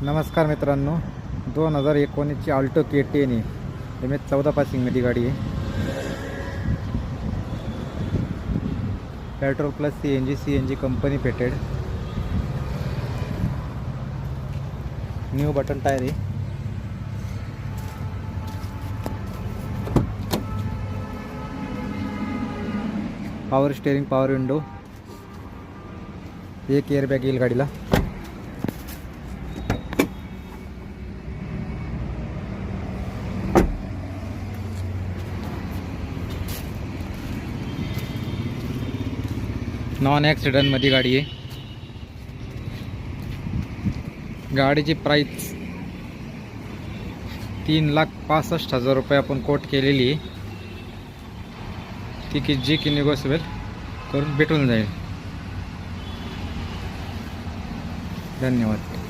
नमस्कार मित्रांनो, 2019ची Alto K10 आहे. MS14 पासिंगमध्ये गाडी आहे. Petrol plus CNG company fitted. New button tyre आहे. पॉवर स्टेअरिंग, पॉवर विंडो, एक एअरबॅग येईल गाडीला. नॉन ॲक्सिडेंटमध्ये गाडी आहे. गाडीची प्राइस 3,65,000 रुपये आपण कोट केलेली आहे. ती की निगोशिएबल करून भेटून जाईल. धन्यवाद.